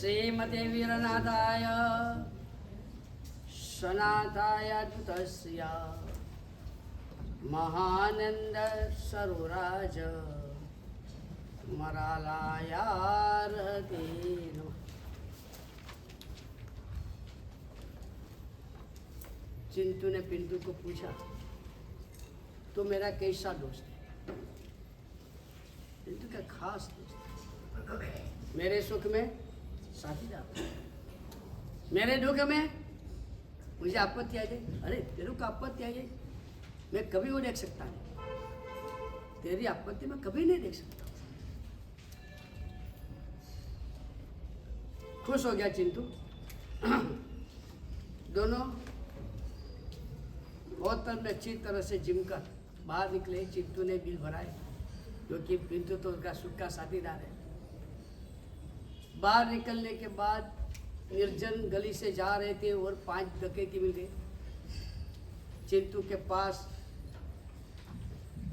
श्रीमते वीरनाथाय सनाथाय अद्भुतस्य महानंद सरोराज मरालायार्हते नमः। चिंटू ने पिंटू को पूछा, तो मेरा कैसा दोस्त है? पिंटू का खास दोस्त, मेरे सुख में साथीदार, मेरे दुख में मुझे आपत्ति आ जाए, अरे तेरे को आपत्ति आ जाए, मैं कभी वो देख सकता नहीं, तेरी आपत्ति में कभी नहीं देख सकता। खुश हो गया चिंटू। दोनों होटल में अच्छी तरह से जिम कर बाहर निकले। चिंटू ने बिल भराए, क्योंकि पिंटू तो उसका सुख का साथीदार है। बाहर निकलने के बाद निर्जन गली से जा रहे थे और 5 डकैती मिल गए। चिंटू के पास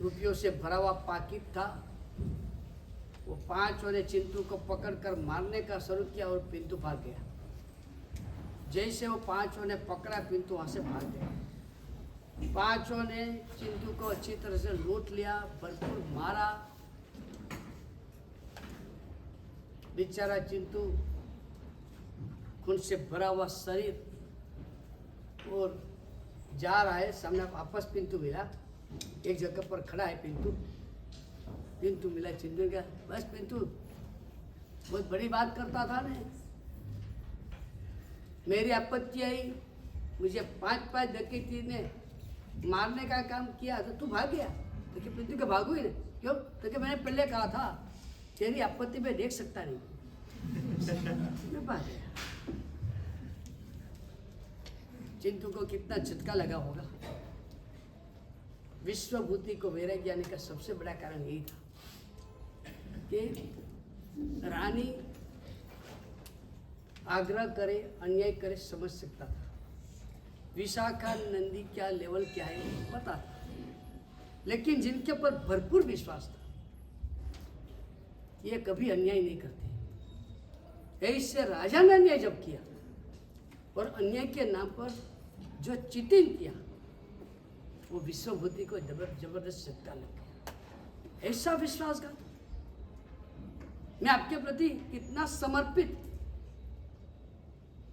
रुपयों से भरा हुआ पाकिट था। वो 5 ने चिंटू को पकड़कर मारने का शुरू किया और पिंटू भाग गया। जैसे वो 5 ने पकड़ा, पिंटू वहां से भाग गया। 5 ने चिंटू को अच्छी तरह से लूट लिया, भरपूर मारा। बेचारा चिंटू, खून से भरा हुआ शरीर, और जा रहा है। सामने वापस पिंटू मिला, एक जगह पर खड़ा है पिंटू मिला। चिंटू क्या, बस पिंटू बहुत बड़ी बात करता था ने, मेरी आपत्ति आई, मुझे 5 डकैती ने मारने का काम किया तो तू भाग गया। तो क्या पिंटू के भागू ही नहीं? क्यों? तो क्या मैंने पहले कहा था तेरी आपत्ति में देख सकता नहीं। मैं भाग गया। चिंटू को कितना झटका लगा होगा। विश्वभूति को वैराग्य आने का सबसे बड़ा कारण यही था कि रानी आग्रह करे, अन्याय करे, समझ सकता था। विशाखा नंदी क्या लेवल क्या है पता था, लेकिन जिनके ऊपर भरपूर विश्वास था, ये कभी अन्याय नहीं करते। ऐसे राजा ने अन्याय जब किया और अन्याय के नाम पर जो चीटिंग किया, वो विश्वभूति को जबरदस्त झटका लग गया। ऐसा विश्वासघात। मैं आपके प्रति कितना समर्पित।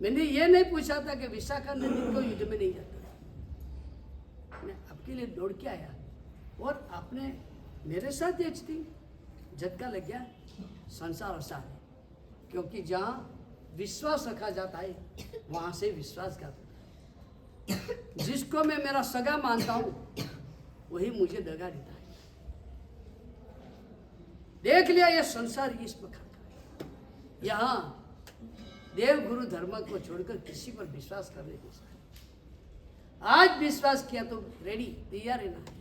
मैंने ये नहीं पूछा था कि विशाखा नंदी को युद्ध में नहीं जाता, मैं आपके लिए दौड़ के आया और आपने मेरे साथ ये चीटिंग, झटका लग गया। संसार ऐसा है, क्योंकि जहाँ विश्वास रखा जाता है वहां से विश्वासघात होता है। जिसको मैं मेरा सगा मानता हूं वही मुझे दगा देता है। देख लिया ये संसार इस प्रकार का है। यहाँ देव गुरु धर्म को छोड़कर किसी पर विश्वास करने की साथ, आज विश्वास किया तो रेडी, तैयार रहना है।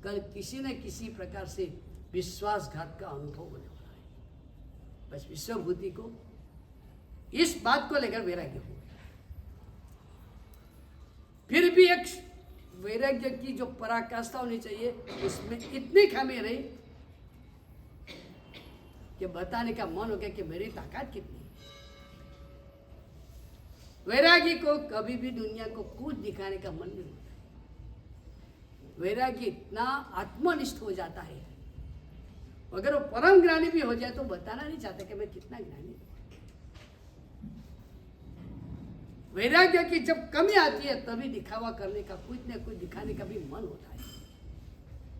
कल किसी न किसी प्रकार से विश्वासघात का अनुभव होने वाला है। बस विश्वभूति को इस बात को लेकर वैराग्य हो गया। फिर भी एक वैराग्य की जो पराकाष्ठा होनी चाहिए, उसमें इतनी खामी रही कि बताने का मन हो गया कि मेरी ताकत कितनी है। वैरागी को कभी भी दुनिया को कुछ दिखाने का मन नहीं होता। वैरागी इतना आत्मनिष्ठ हो जाता है, अगर वो परम ज्ञानी भी हो जाए तो बताना नहीं चाहता कि मैं कितना ज्ञानी हूं। वैराग्य की जब कमी आती है तभी दिखावा करने का, कुछ न कुछ दिखाने का भी मन होता है।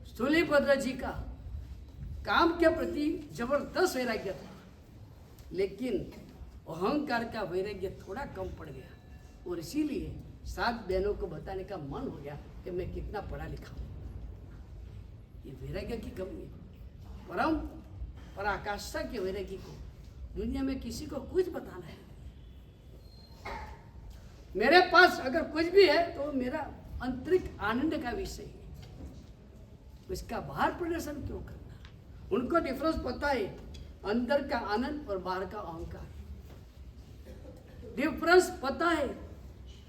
स्थूलीभद्र जी का काम के प्रति जबरदस्त वैराग्य था, लेकिन अहंकार का वैराग्य थोड़ा कम पड़ गया, और इसीलिए 7 बहनों को बताने का मन हो गया कि मैं कितना पढ़ा लिखा हूं। ये वैराग्य की कमी है। परम पराकाष्ठा के वैरागी को दुनिया में किसी को कुछ बताना है। मेरे पास अगर कुछ भी है तो मेरा आंतरिक आनंद का विषय है, उसका बाहर प्रदर्शन क्यों करना? उनको डिफरेंस पता है, अंदर का आनंद और बाहर का अहंकार। डिफरेंस पता है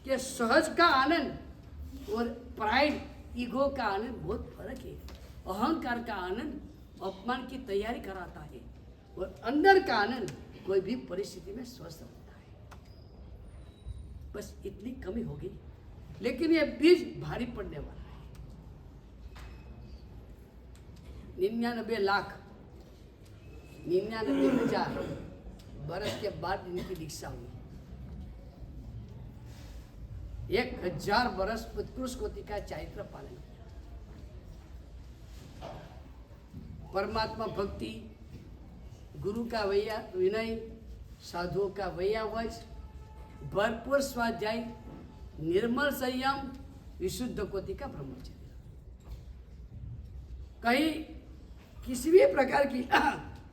कि सहज का आनंद और प्राइड, ईगो का आनंद बहुत फर्क है। अहंकार का आनंद अपमान की तैयारी कराता है, और अंदर का आनंद कोई भी परिस्थिति में स्वस्थ रहता है। बस इतनी कमी होगी, लेकिन ये बीज भारी पड़ने वाला है। 99,99,000 बरस के बाद इनकी दीक्षा हुई। 1,000 बरस उत्कृष्ट कोटि का चारित्र पालन किया। परमात्मा भक्ति, गुरु का विनय, साधुओं का वैयावच, भरपूर स्वाध्याय, निर्मल संयम, विशुद्ध कोटि का ब्रह्मचर्य, कहीं किसी भी प्रकार की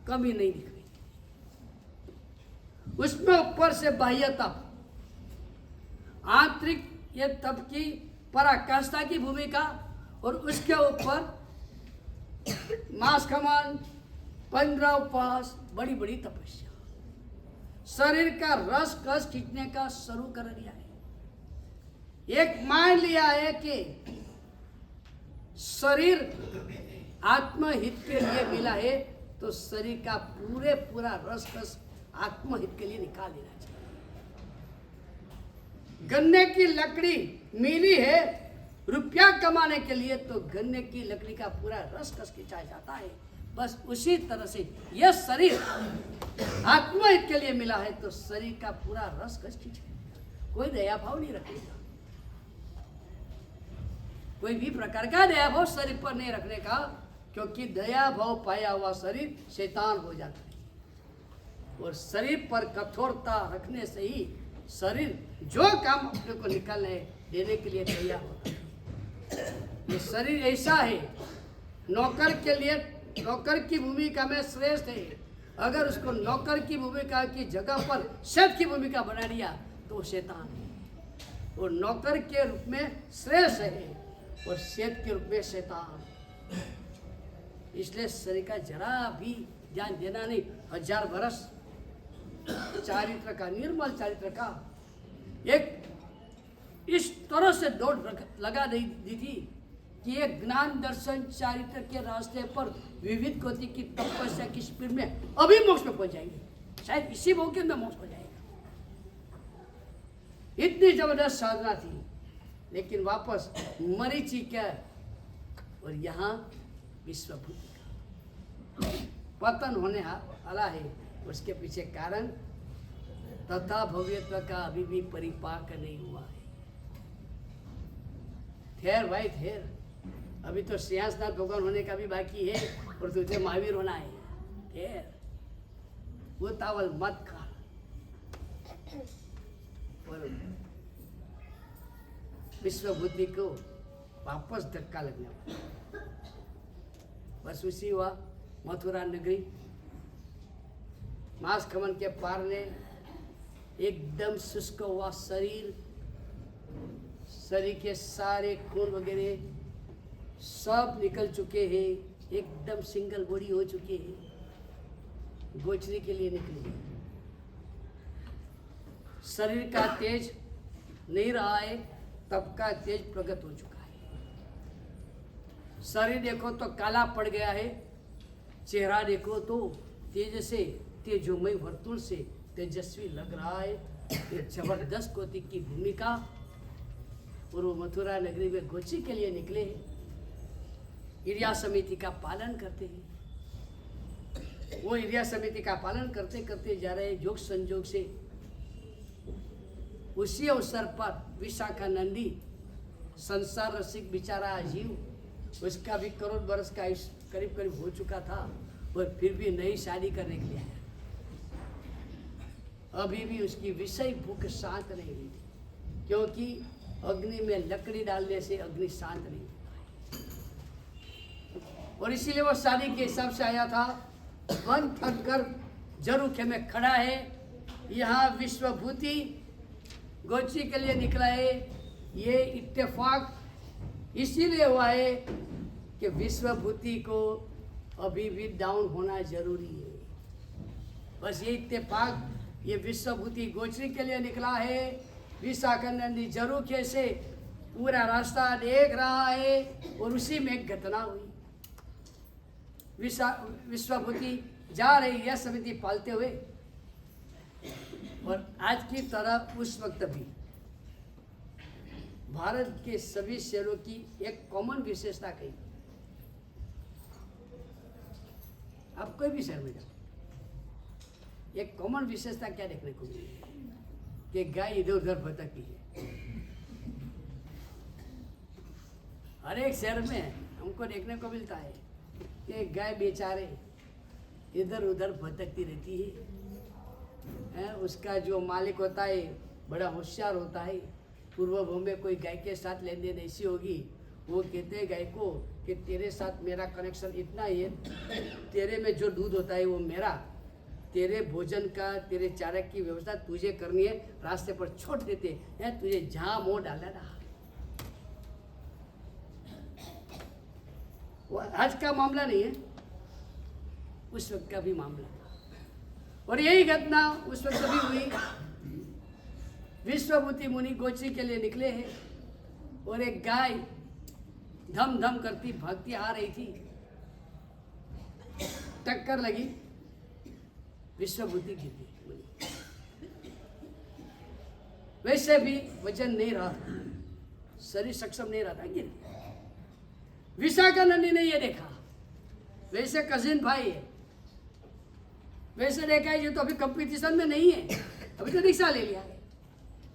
कमी नहीं दिख रही। उसमें ऊपर से बाह्य तप, आंतरिक ये तप की पराकाष्ठा की भूमिका, और उसके ऊपर मास खमान, 15 उपवास, बड़ी बड़ी तपस्या, शरीर का रस कस खींचने का शुरू कर दिया है। एक मान लिया है कि शरीर आत्महित के लिए मिला है, तो शरीर का पूरा रस कस आत्महित के लिए निकाल लेना चाहिए। गन्ने की लकड़ी मिली है रुपया कमाने के लिए, तो गन्ने की लकड़ी का पूरा रस कस खींचा जाता है। बस उसी तरह से यह शरीर आत्महित के लिए मिला है, तो शरीर का पूरा रस कस खींचेगा। कोई दया भाव नहीं रखेगा, कोई भी प्रकार का दया भाव शरीर पर नहीं रखने का, क्योंकि दया भाव पाया हुआ शरीर शैतान हो जाता है। और शरीर पर कठोरता रखने से ही शरीर जो काम अपने को निकालने देने के लिए तैयार होता है। ये शरीर ऐसा है, नौकर के लिए नौकर की भूमिका में श्रेष्ठ है। अगर उसको नौकर की भूमिका की जगह पर शेठ की भूमिका बना दिया तो वो शैतान है। और नौकर के रूप में श्रेष्ठ है और शेठ के रूप में शैतान। इसलिए शरीर का जरा भी ध्यान देना नहीं। 1000 बरस चारित्र का, निर्मल चारित्र का एक इस तरह से दौड़ लगा दी थी कि ये ज्ञान दर्शन चारित्र के रास्ते पर विविध कोटि की तपस्या की स्पीड में अभी मोक्ष में पहुंच जाएंगे। शायद इसी मौके में मोक्ष हो जाएगा। इतनी जबरदस्त साधना थी, लेकिन वापस मरीचि का और यहाँ विश्वभूति का पतन होने वाला है। उसके पीछे कारण तथा भव्यत्व का अभी भी परिपाक नहीं हुआ है। ठहर भाई ठहर, अभी तो सिंहासनाथ भगवान होने का भी बाकी है और तुझे महावीर होना है। ठहर, उतावल मत कर। और विश्वभूति को वापस धक्का लगने वाला। बस उसी हुआ मथुरा नगरी। मास खमन के पार ने एकदम शुष्क हुआ शरीर के सारे खून वगैरह सब निकल चुके हैं, एकदम सिंगल बॉडी हो चुके हैं, गोचरी के लिए निकले। शरीर का तेज नहीं रहा है, तब का तेज प्रकट हो चुका है। शरीर देखो तो काला पड़ गया है, चेहरा देखो तो तेज से तेजोमय वर्तुल से तेजस्वी लग रहा है। ये जबरदस्त कोटि की भूमिका। और वो मथुरा नगरी में गोची के लिए निकले हैं, इर्या समिति का पालन करते हैं। वो इर्या समिति का पालन करते करते जा रहे हैं। योग संयोग से उसी अवसर पर विशाखानंदी संसार रसिक बेचारा अजीव, उसका भी करोड़ बरस का करीब करीब हो चुका था और फिर भी नई शादी करने के लिए आया। अभी भी उसकी विषय भूख शांत नहीं हुई थी, क्योंकि अग्नि में लकड़ी डालने से अग्नि शांत नहीं होता है। और इसीलिए वो शादी के हिसाब से आया था। वन थक कर जरूखे में खड़ा है। यहाँ विश्वभूति गोची के लिए निकला है। ये इत्तेफाक इसीलिए हुआ है कि विश्वभूति को अभी भी डाउन होना जरूरी है। बस ये इत्तेफाक, ये विश्वभूति गोचरी के लिए निकला है। विशाखानंदी जरूखे से पूरा रास्ता देख रहा है और उसी में एक घटना हुई। विश्वभूति जा रही है समिति पालते हुए, आज की तरह उस वक्त भी भारत के सभी शहरों की एक कॉमन विशेषता कही। आप कोई भी शहर में जाओ, एक कॉमन विशेषता क्या देखने को मिलेगी कि गाय इधर उधर भटकती है। हर एक शहर में हमको देखने को मिलता है कि गाय बेचारे इधर उधर भटकती रहती है। उसका जो मालिक होता है बड़ा होशियार होता है। पूर्व में कोई गाय के साथ लेन देन ऐसी होगी, वो कहते हैं गाय को कि तेरे साथ मेरा कनेक्शन इतना ही है, तेरे में जो दूध होता है वो मेरा, तेरे भोजन का तेरे चारे की व्यवस्था तुझे करनी है, रास्ते पर छोड़ देते हैं, तुझे जहाँ मोह डाला ना। वो आज का मामला नहीं है, उस वक्त का भी मामला था। और यही घटना उस वक्त भी हुई। विश्वभूति मुनि गोची के लिए निकले हैं और एक गाय धम धम करती भागती आ रही थी, टक्कर लगी, विश्वभूति गिर गई। वैसे भी वजन नहीं रहा, शरीर सक्षम नहीं रहा, गिर गया। विशाखानंदी ने ये देखा, वैसे कजिन भाई है, वैसे देखा है ये तो अभी कंपटीशन में नहीं है, अभी तो रिक्शा ले लिया है,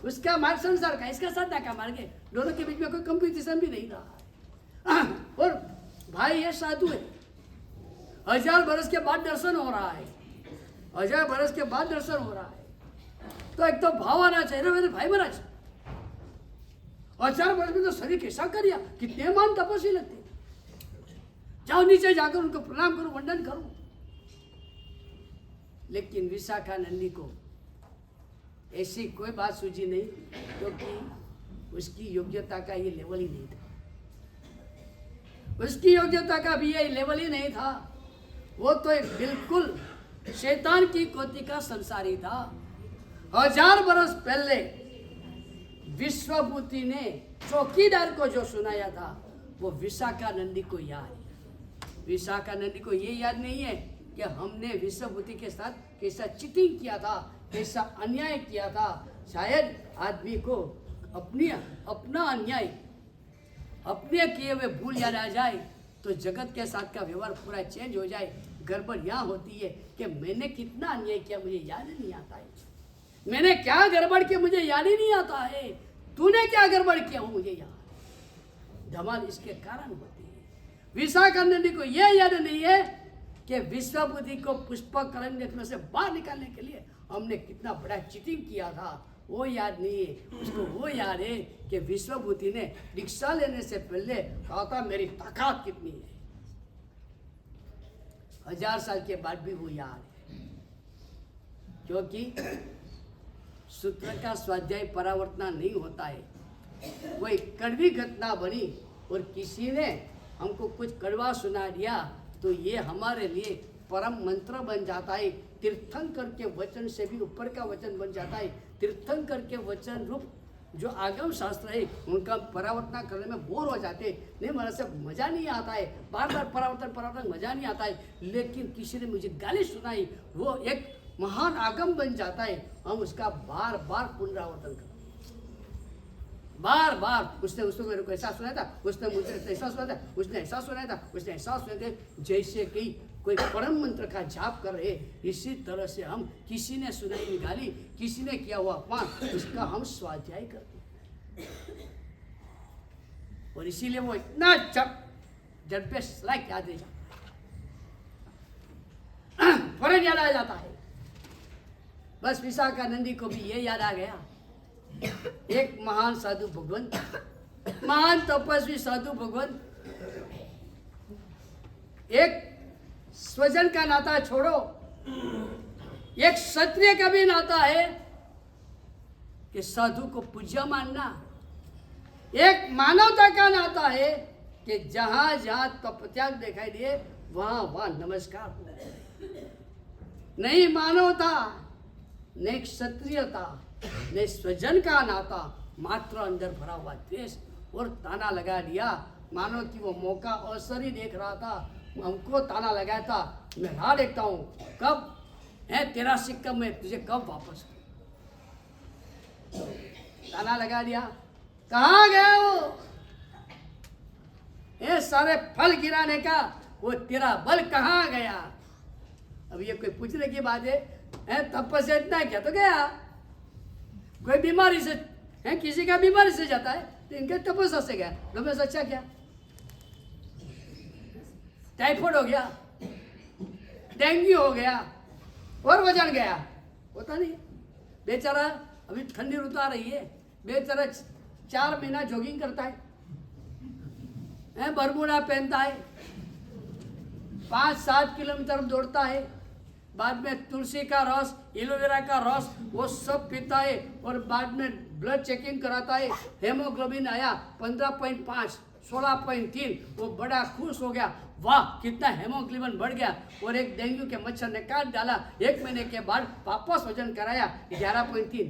उसका मार्ग संसार का, इसका साधा का मार्ग है, दोनों के बीच में कोई कंपटीशन भी नहीं रहा है। और भाई ये साधु है, 1000 बरस के बाद दर्शन हो रहा है, 1000 बरस के बाद दर्शन हो रहा है, तो एक तो भाव आना चाहिए ना मेरे भाई महाराज। 1000 बरस में तो शरीर कैसा कर दिया, कितने मान तपस्वी लगते, जाओ नीचे जाकर उनको प्रणाम करो, वंदन करो। लेकिन विशाखानंदी को ऐसी कोई बात सूझी नहीं, क्योंकि उसकी योग्यता का ये लेवल ही नहीं था, उसकी योग्यता का भी ये लेवल ही नहीं था। वो तो एक बिल्कुल शैतान की कोटि का संसारी था। 1000 बरस पहले विश्वभूति ने चौकीदार को जो सुनाया था वो विशाखानंदी को याद है। विशाखानंदी को ये याद नहीं है कि हमने विश्वभूति के साथ कैसा चीटिंग किया था, कैसा अन्याय किया था। शायद आदमी को अपना अन्याय, अपने किए हुए भूल याद आ जाए तो जगत के साथ का व्यवहार पूरा चेंज हो जाए। गड़बड़ यहाँ होती है कि मैंने कितना अन्याय किया मुझे याद नहीं आता है, मैंने क्या गड़बड़ किया मुझे याद ही नहीं आता है, तूने क्या गड़बड़ किया हो मुझे याद। धमाल इसके कारण होती है। विशाखानंदी को यह याद नहीं है कि विश्वभूति को पुष्पक कलंक से बाहर निकालने के लिए हमने कितना बड़ा चीटिंग किया था, वो याद नहीं है उसको। वो याद है कि विश्वभूति ने दीक्षा लेने से पहले कहा था मेरी ताकत कितनी है। 1000 साल के बाद भी वो याद है, क्योंकि सूत्र का स्वाध्याय परावर्तना नहीं होता है। कोई कड़वी घटना बनी और किसी ने हमको कुछ कड़वा सुना दिया तो ये हमारे लिए परम मंत्र बन जाता है। तीर्थंकर के वचन से भी ऊपर का वचन बन जाता है। तीर्थंकर के वचन रूप जो आगम शास्त्र है उनका परावर्तन करने में बोर हो जाते, नहीं मेरे से मजा नहीं आता है, बार बार परावर्तन मजा नहीं आता है। लेकिन किसी ने मुझे गाली सुनाई, वो एक महान आगम बन जाता है। हम उसका बार बार पुनरावर्तन करते, बार बार उसने मेरे को ऐसा सुनाया था, उसने मुझे ऐसा सुनाया था, उसने ऐसा सुनाया था, उसने ऐसा सुनाया था, जैसे कि कोई परम मंत्र का जाप कर रहे। इसी तरह से हम किसी ने सुनाई गाली, किसी ने किया हुआ अपमान, उसका हम स्वाध्याय करते और इसीलिए वो इतना जब पे स्लाइक याद रह जाता है, फौरन याद आ जाता है। बस विशाखानंदी को भी ये याद आ गया, एक महान साधु भगवंत, महान तपस्वी साधु भगवंत, एक स्वजन का नाता छोड़ो, एक क्षत्रिय का भी नाता है कि साधु को पूज्य मानना, एक मानवता का नाता है कि जहां जहां तपत्याग दिखाई दे वहां वहां नमस्कार हो। नहीं मानवता, नहीं क्षत्रियता, नहीं स्वजन का नाता, मात्र अंदर भरा हुआ द्वेष और ताना लगा दिया। मानो कि वो मौका अवसर ही देख रहा था, हमको ताना लगाया था, मैं राह देखता हूँ कब है तेरा सिक्का, मैं तुझे कब वापस दूं। ताना लगा दिया, कहाँ गया वो? ये सारे फल गिराने का वो तेरा बल कहाँ गया? अब ये कोई पूछने की बात है तपस्या इतना क्या तो गया। कोई बीमारी से है, किसी का बीमारी से जाता है तो इनके तपस्या से गया। तुम्हें सच्चा क्या? टाइफाइड हो गया, डेंगू हो गया और वजन गया, होता नहीं। बेचारा अभी ठंडी ऋतु आ रही है, बेचारा 4 महीना जॉगिंग करता है, बरमूडा पहनता है, 5-7 किलोमीटर दौड़ता है, बाद में तुलसी का रस, एलोवेरा का रस वो सब पीता है और बाद में ब्लड चेकिंग कराता है। हेमोग्लोबिन आया 15.5, 16.3, वो बड़ा खुश हो गया, वाह कितना हेमोग्लोबिन बढ़ गया। और एक डेंगू के मच्छर ने काट डाला, 1 महीने के बाद वापस वजन कराया 11.3।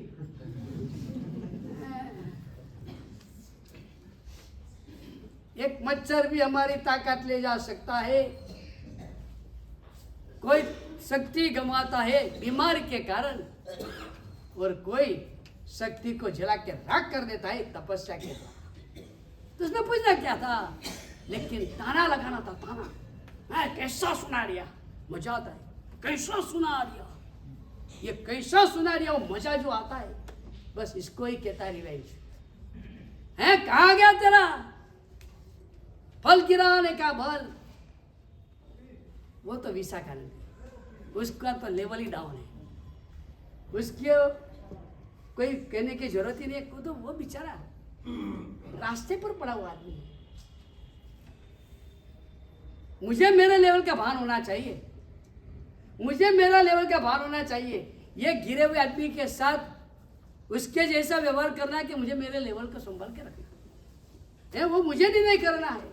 एक मच्छर भी हमारी ताकत ले जा सकता है। कोई शक्ति गंवाता है बीमारी के कारण और कोई शक्ति को जला के राख कर देता है तपस्या के द्वारा। तो उसने पूछना क्या था, लेकिन ताना लगाना था। ताना कैसा सुना दिया, मजा आता है। कैसा सुना दिया, ये कैसा सुना दिया, वो मजा जो आता है, बस इसको ही कहता है रिवेंज। है कहाँ गया तेरा फल गिराने का बल? वो तो विशाखानंद, उसका तो लेवल ही डाउन है, उसके कोई कहने की जरूरत ही नहीं है। तो वो बेचारा रास्ते पर पड़ा हुआ आदमी है। मुझे मेरे लेवल का भान होना चाहिए, मुझे मेरा लेवल का भान होना चाहिए। ये गिरे हुए आदमी के साथ उसके जैसा व्यवहार करना है कि मुझे मेरे लेवल को संभाल के रखना है, वो मुझे नहीं करना है।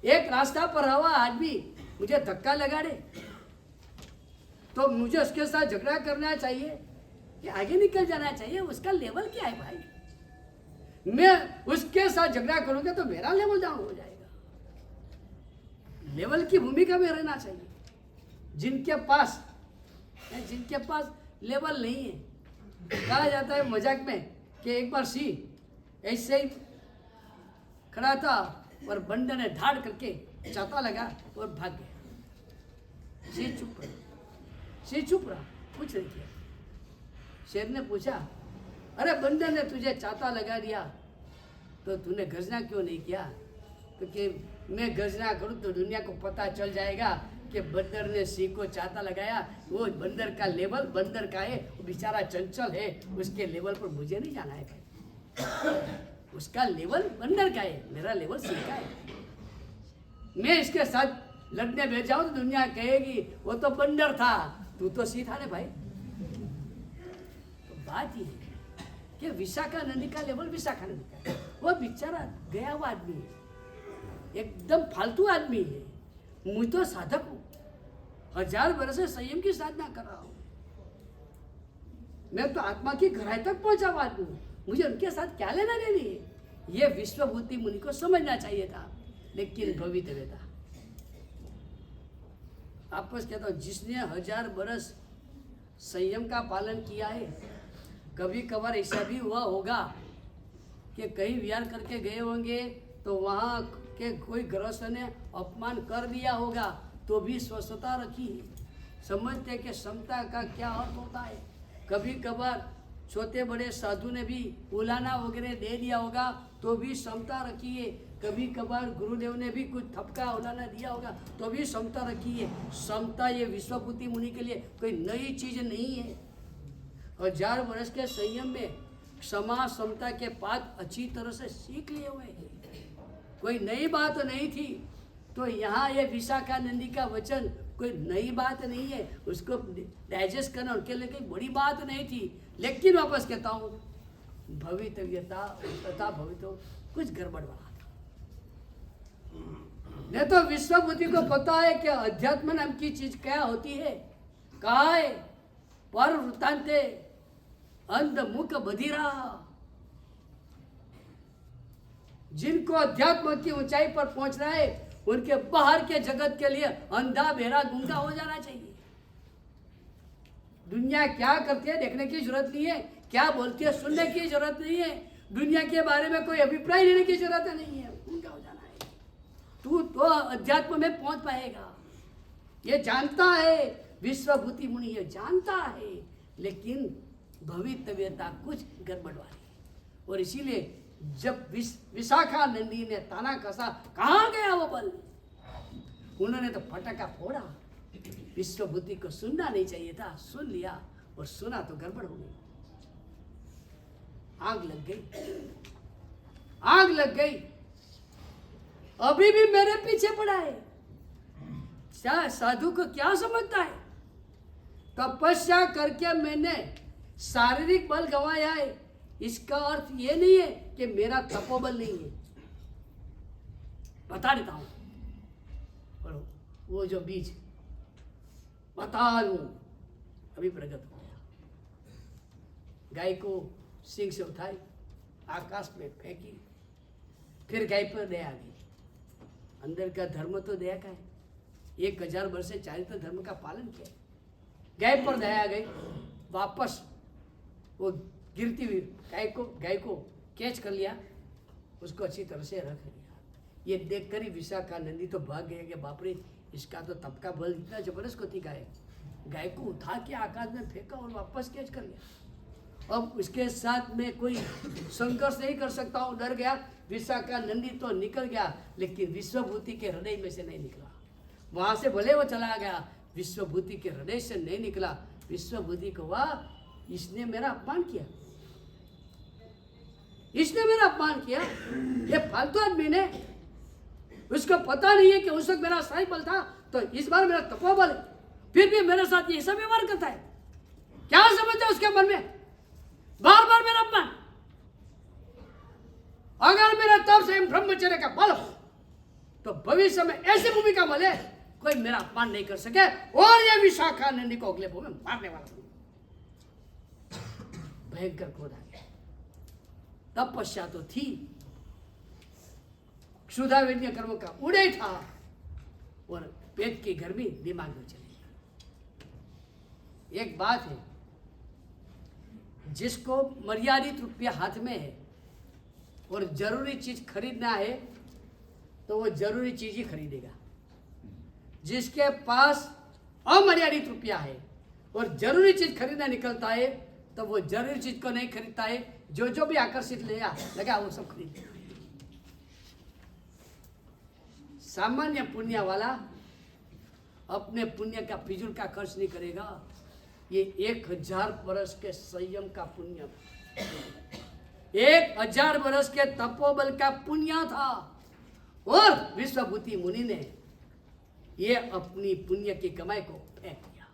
एक रास्ता पर हुआ आदमी मुझे धक्का लगा दे तो मुझे उसके साथ झगड़ा करना चाहिए कि आगे निकल जाना चाहिए। उसका लेवल क्या है भाई? मैं उसके साथ झगड़ा करूंगा तो मेरा लेवल डाउन हो जाएगा। लेवल की भूमिका में रहना चाहिए। जिनके पास लेवल नहीं है, कहा जाता है मजाक में कि एक बार सी ऐसे ही खड़ा था और बंदर ने धाड़ करके चाता लगा और भाग गया। शेर चुप रहा, कुछ नहीं किया। शेर ने पूछा, अरे बंदर ने तुझे चाता लगा दिया तो तूने गर्जना क्यों नहीं किया? क्योंकि मैं गर्जना करूं तो दुनिया को पता चल जाएगा कि बंदर ने सिंह को चाता लगाया। वो बंदर का लेवल बंदर का है, वो बेचारा चंचल है, उसके लेवल पर मुझे नहीं जाना है भाई। उसका लेवल बंदर का है, मेरा लेवल सिंह का है। मैं इसके साथ लड़ने बैठ जाऊं तो दुनिया कहेगी वो तो बंदर था, तू तो सिंह था ना भाई। तो बात ये है कि विशाखानंदी का लेवल विशाखानंदी का है। वो बेचारा गया हुआ आदमी है, एकदम फालतू आदमी है। मुझे तो साधक हूं, 1000 वर्ष से संयम की साधना कर रहा हूं। मैं तो आत्मा की गहराई तक पहुंचा हुआ आदमी हूं, मुझे उनके साथ क्या लेना देनी है? ये विश्वभूति मुनि को समझना चाहिए था, लेकिन भवितव्य था। आपस कहता हूं, जिसने 1000 वर्ष संयम का पालन किया है, कभी कभार ऐसा भी हुआ होगा कि कहीं विहार करके गए होंगे तो वहां के कोई गृहस्थ ने अपमान कर दिया होगा, तो भी स्वस्थता रखी है। समझते कि समता का क्या अर्थ होता है। कभी कभार छोटे बड़े साधु ने भी उलाना वगैरह दे दिया होगा तो भी समता रखी है। कभी कभार गुरुदेव ने भी कुछ थपका उलाना दिया होगा तो भी समता रखी है। समता ये विश्वभूति मुनि के लिए कोई नई चीज नहीं है। 1000 वर्ष के संयम में क्षमा समता के पाठ अच्छी तरह से सीख लिए हुए हैं, कोई नई बात नहीं थी। तो यहाँ ये विशाखानंदी का वचन कोई नई बात नहीं है, उसको डाइजेस्ट करना उनके लिए कोई बड़ी बात नहीं थी। लेकिन वापस कहता हूँ, भवितव्यता तथा भवितो कुछ गड़बड़ वाला था। नहीं तो विश्वभूति को पता है कि अध्यात्म नाम की चीज क्या होती है। कहा है पर वृत्तांते अंध मुख बधिरा। जिनको अध्यात्म की ऊंचाई पर पहुंचना है उनके बाहर के जगत के लिए अंधा बहरा गूंगा हो जाना चाहिए। दुनिया क्या करती है देखने की जरूरत नहीं है, क्या बोलती है सुनने की जरूरत नहीं है, दुनिया के बारे में कोई अभिप्राय लेने की जरूरत नहीं है। उनका हो जाना है, तू तो अध्यात्म में पहुंच पाएगा। ये जानता है, विश्वभूति मुनि ये जानता है, लेकिन भवितव्यता कुछ गड़बड़ वाली है। और इसीलिए जब विशाखा नंदी ने ताना कसा, कहाँ गया वो बल, उन्होंने तो फटका फोड़ा। विश्वभूति को सुनना नहीं चाहिए था, सुन लिया, और सुना तो गड़बड़ हो गई, आग लग गई, आग लग गई। अभी भी मेरे पीछे पड़ा है। साधु को क्या समझता है, तपस्या करके मैंने शारीरिक बल गंवाया है, इसका अर्थ ये नहीं है कि मेरा तपोबल नहीं है। बता देता हूं, वो जो बीज बता दूं, अभी प्रकट हो गया। गाय को सिंह से उठाई, आकाश में फेंकी, फिर गाय पर दया आ गई। अंदर का धर्म तो दया का है, 1000 वर्ष से चारित्र धर्म का पालन किया, गाय पर दया आ गई। वापस वो गिरती हुई गाय को कैच कर लिया, उसको अच्छी तरह से रख लिया। ये देखकर ही विशाखा नंदी तो भाग गए कि बाप रे, इसका तो तप का बल इतना जबरदस्त होती गाय को उठा के आकाश में फेंका और वापस कैच कर लिया। अब उसके साथ में कोई संघर्ष नहीं कर सकता हूँ, डर गया। विशाखा नंदी तो निकल गया, लेकिन विश्वभूति के हृदय में से नहीं निकला। वहां से भले वो चला गया, विश्वभूति के हृदय से नहीं निकला। विश्वभूति को वाह, इसने मेरा अपमान किया, इसने मेरा अपमान किया, ये फालतू आदमी ने, उसको पता नहीं है कि उस वक्त मेरा साई बल था, तो इस बार मेरा तपोबल है, फिर भी मेरे साथ ये सब व्यवहार करता है। क्या समझता है उसके मन में, बार बार मेरा अपमान। अगर मेरा तप से ब्रह्मचर्य का बल हो तो भविष्य में ऐसी भूमिका मिले कोई मेरा अपमान नहीं कर सके, और ये विशाखा नंदी को अगले भूमि में मारने वाला हूं। भयंकर क्रोध आ गया। तपस्या तो थी, क्षुधा वेद्य कर्मों का उड़े था, और पेट की गर्मी दिमाग में चली गई। एक बात है, जिसको मर्यादित रुपया हाथ में है और जरूरी चीज खरीदना है तो वो जरूरी चीज ही खरीदेगा। जिसके पास अमर्यादित रुपया है और जरूरी चीज खरीदना निकलता है तो वो जरूरी चीज को नहीं खरीदता है, जो भी आकर्षित लगा वो सब खरीद लेगा। सामान्य पुण्य वाला अपने पुण्य का फिजूल का खर्च नहीं करेगा। ये 1000 वर्ष के संयम का पुण्य, 1000 वर्ष के तपोबल का पुण्य था, और विश्वभूति मुनि ने ये अपनी पुण्य की कमाई को फेंक दिया,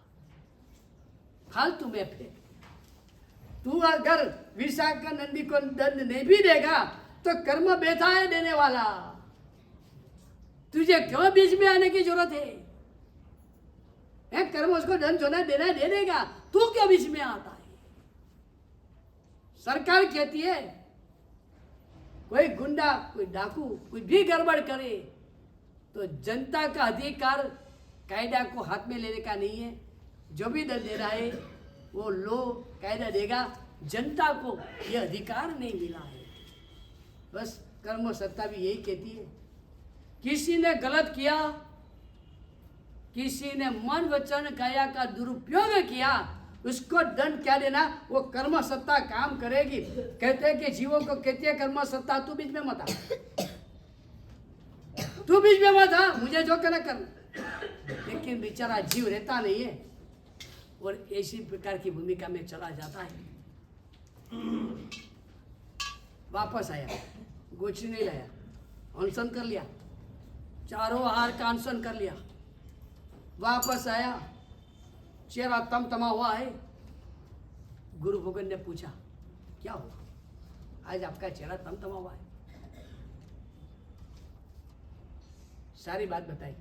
फालतू में फेंक दिया। तू अगर विशाखा नंदी को दंड नहीं भी देगा तो कर्म बैठा है देने वाला, तुझे क्यों बीच में आने की जरूरत है? कर्म उसको दंड होना देना दे देगा, तू क्यों बीच में आता है? सरकार कहती है कोई गुंडा, कोई डाकू, कोई भी गड़बड़ करे तो जनता का अधिकार कायदा को हाथ में लेने का नहीं है। जो भी दंड दे रहा है वो लो कायदा देगा, जनता को ये अधिकार नहीं मिला है। बस कर्म सत्ता भी यही कहती है, किसी ने गलत किया, किसी ने मन वचन काया का दुरुपयोग किया, उसको दंड क्या देना, वो कर्म सत्ता काम करेगी। कहते हैं कि जीवों को कहती है कर्म सत्ता, तू बीच में मत आ, तू बीच में मत आ, मुझे जो करना कर। लेकिन बेचारा जीव रहता नहीं है और ऐसी प्रकार की भूमिका में चला जाता है। वापस आया, गोची नहीं लाया, अनशन कर लिया, चारों आहार का अनशन कर लिया, वापस आया, चेहरा तमतमा हुआ है। गुरु भगवान ने पूछा क्या हुआ, आज आपका चेहरा तमतमा हुआ है? सारी बात बताई।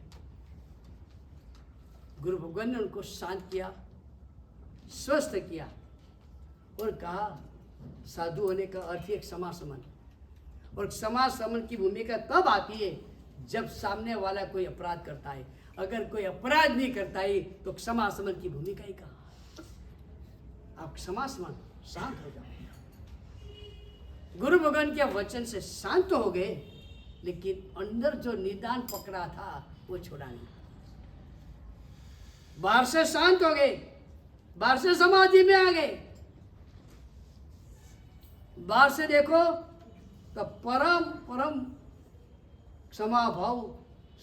गुरु भगवान ने उनको शांत किया, स्वस्थ किया और कहा साधु होने का अर्थ एक क्षमा समन, और क्षमा समन की भूमिका तब आती है जब सामने वाला कोई अपराध करता है। अगर कोई अपराध नहीं करता है तो क्षमा समन की भूमिका ही कहा। आप क्षमा शांत हो जाओ। गुरु भगवान के वचन से शांत हो गए, लेकिन अंदर जो निदान पकड़ा था वो छोड़ा नहीं। बाहर से शांत हो गए, बाहर से समाधि में आ गए, बाहर से देखो तो परम क्षमा भाव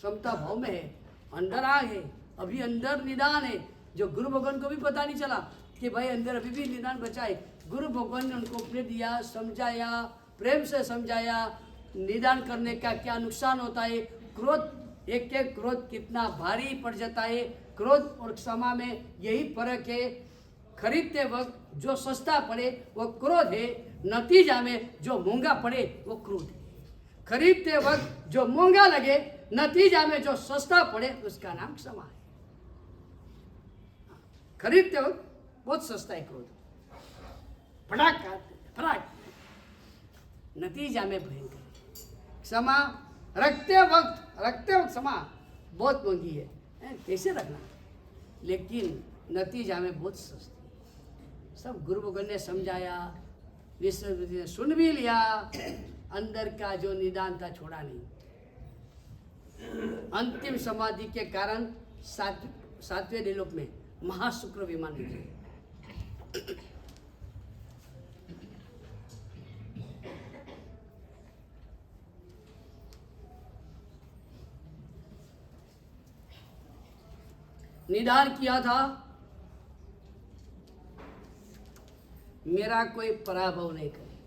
समता भाव में है, अंदर आ गए। अभी अंदर निदान है, जो गुरु भगवान को भी पता नहीं चला कि भाई अंदर अभी भी निदान बचा है। गुरु भगवान ने उनको उपदेश दिया, समझाया, प्रेम से समझाया निदान करने का क्या नुकसान होता है, क्रोध एक क्रोध कितना भारी पड़ जाता है। क्रोध और क्षमा में यही फर्क है। खरीदते वक्त जो सस्ता पड़े वो क्रोध है, नतीजा में जो महंगा पड़े वो क्रोध है। खरीदते वक्त जो महंगा लगे, नतीजा में जो सस्ता पड़े उसका नाम क्षमा है। खरीदते वक्त बहुत सस्ता है क्रोध, फटाक, नतीजा में भयंकर। क्षमा रखते वक्त क्षमा बहुत महंगी है, कैसे रखना, लेकिन नतीजा में बहुत सस्ती। सब गुरु भगवान ने समझाया, विश्व ने सुन भी लिया, अंदर का जो निदान था छोड़ा नहीं। अंतिम समाधि के कारण सातवें दिलोक में महाशुक्र विमान निकले। निदान किया था, मेरा कोई पराभव नहीं करे,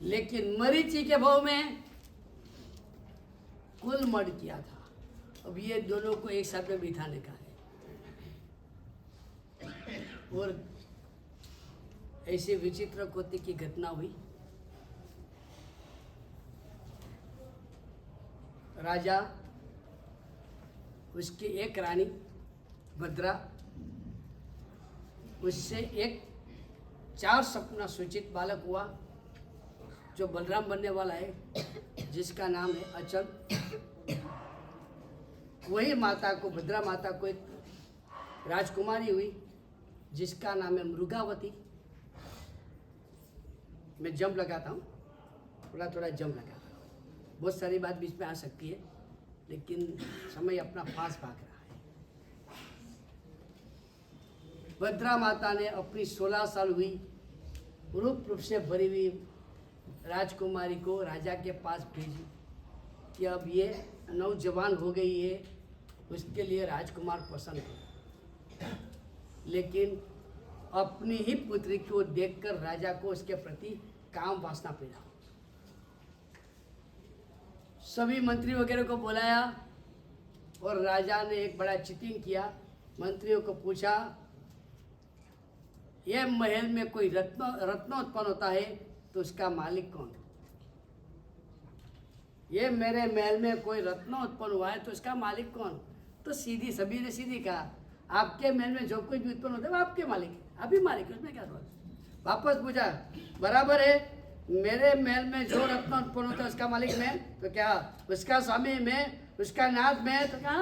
लेकिन मरीचि के भाव में कुल मर्ड किया था। अब ये दोनों को एक साथ में बिठाने का है। और ऐसे विचित्र कोटि की घटना हुई। राजा, उसकी एक रानी भद्रा, उससे एक 4 सपना सूचित बालक हुआ जो बलराम बनने वाला है, जिसका नाम है अचल। वही माता को, भद्रा माता को एक राजकुमारी हुई जिसका नाम है मृगावती। मैं जंप लगाता हूँ, थोड़ा जंप लगाता हूँ, बहुत सारी बात बीच में आ सकती है, लेकिन समय अपना फास्ट भाग रहा है। भद्रा माता ने अपनी 16 साल हुई रूप से भरी हुई राजकुमारी को राजा के पास भेजी कि अब ये नौजवान हो गई है, उसके लिए राजकुमार पसंद है। लेकिन अपनी ही पुत्री को देखकर राजा को उसके प्रति काम वासना पैदा। सभी मंत्री वगैरह को बुलाया और राजा ने एक बड़ा चिटिंग किया। मंत्रियों को पूछा, यह महल में कोई रत्न उत्पन्न होता है तो उसका मालिक कौन? ये मेरे महल में कोई रत्न उत्पन्न हुआ है तो उसका मालिक कौन? तो सभी ने सीधी कहा, आपके महल में जो कुछ भी उत्पन्न होता है वो आपके मालिक है, आप ही मालिक है, उसमें क्या दोष? वापस पूछा, बराबर है, मेरे महल में जो रत्न उत्पन्न होता है उसका मालिक मैं, तो क्या उसका स्वामी मैं, उसका नाथ मैं? तो क्या